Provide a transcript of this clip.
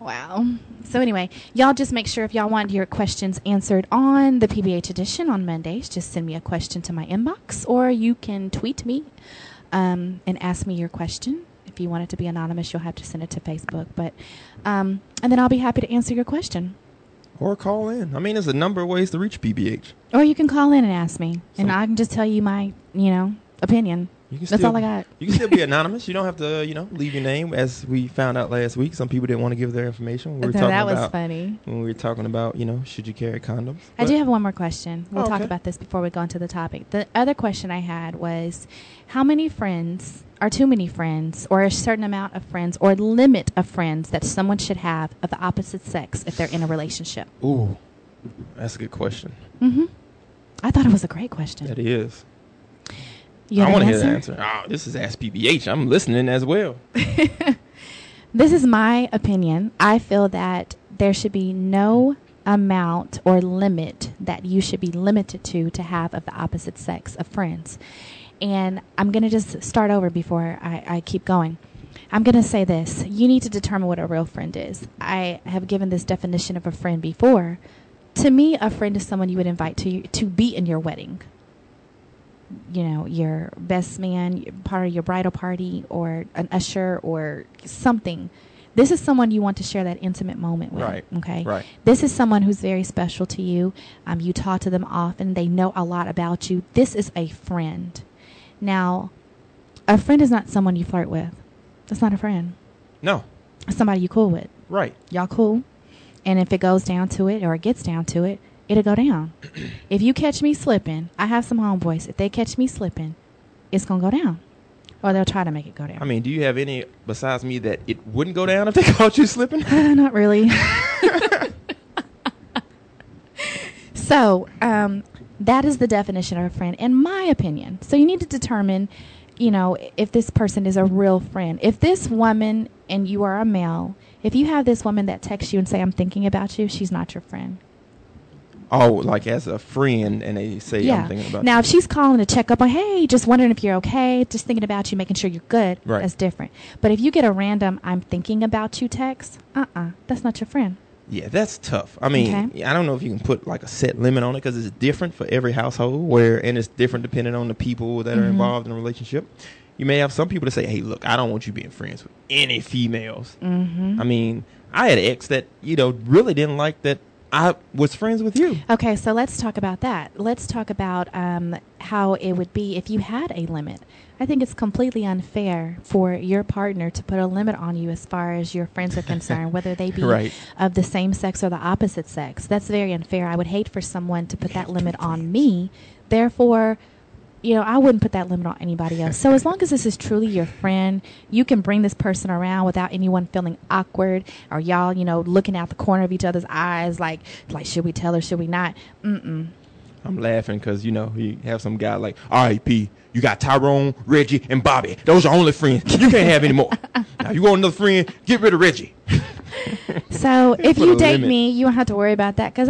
Wow. So anyway, y'all just make sure if y'all want your questions answered on the PBH edition on Mondays, just send me a question to my inbox, or you can tweet me and ask me your question. If you want it to be anonymous, you'll have to send it to Facebook. But and then I'll be happy to answer your question. Or call in. I mean, there's a number of ways to reach PBH. Or you can call in and ask me, and I can just tell you my, opinion. That's all I got. You can still be anonymous. You don't have to, leave your name. As we found out last week, some people didn't want to give their information. That was funny. When we were talking about, should you carry condoms? I do have one more question. We'll talk about this before we go into the topic. The other question I had was, how many friends are too many friends, or a certain amount of friends, or limit of friends that someone should have of the opposite sex if they're in a relationship? Ooh, that's a good question. Mm-hmm. I thought it was a great question. That is. I want to hear the answer. Oh, this is Ask PBH. I'm listening as well. This is my opinion. I feel that there should be no amount or limit that you should be limited to have of the opposite sex of friends. And I'm going to just start over before I keep going. I'm going to say this. You need to determine what a real friend is. I have given this definition of a friend before. To me, a friend is someone you would invite to be in your wedding. Your best man, part of your bridal party, or an usher, or something. This is someone you want to share that intimate moment with. Right. Okay. Right. This is someone who's very special to you. You talk to them often. They know a lot about you. This is a friend. Now, a friend is not someone you flirt with. That's not a friend. No. It's somebody you cool with. Right. Y'all cool. And if it goes down to it, or it gets down to it, it'll go down. If you catch me slipping, I have some homeboys. If they catch me slipping, it's going to go down. Or they'll try to make it go down. I mean, do you have any besides me that it wouldn't go down if they caught you slipping? Not really. So, that is the definition of a friend, in my opinion. So you need to determine, if this person is a real friend. If this woman, and you are a male, if you have this woman that texts you and say, I'm thinking about you, she's not your friend. Oh, like as a friend, and they say, I'm thinking about you. Now, if she's calling to check up on, hey, just wondering if you're okay, just thinking about you, making sure you're good, That's different. But if you get a random, I'm thinking about you text, that's not your friend. Yeah, that's tough. I mean, I don't know if you can put like a set limit on it, because it's different for every household, and it's different depending on the people that are involved in a relationship. You may have some people that say, hey, look, I don't want you being friends with any females. Mm-hmm. I mean, I had an ex that, really didn't like that I was friends with you. Okay, so let's talk about that. Let's talk about how it would be if you had a limit. I think it's completely unfair for your partner to put a limit on you as far as your friends are concerned, whether they be of the same sex or the opposite sex. That's very unfair. I would hate for someone to put that limit on me. Therefore, I wouldn't put that limit on anybody else. So as long as this is truly your friend, you can bring this person around without anyone feeling awkward, or y'all, looking out the corner of each other's eyes like should we tell her, should we not? Mm-mm. I'm laughing because, you have some guy like, all right, P, you got Tyrone, Reggie, and Bobby. Those are only friends. You can't have any more. Now, you want another friend, get rid of Reggie. So if you date me, you don't have to worry about that, because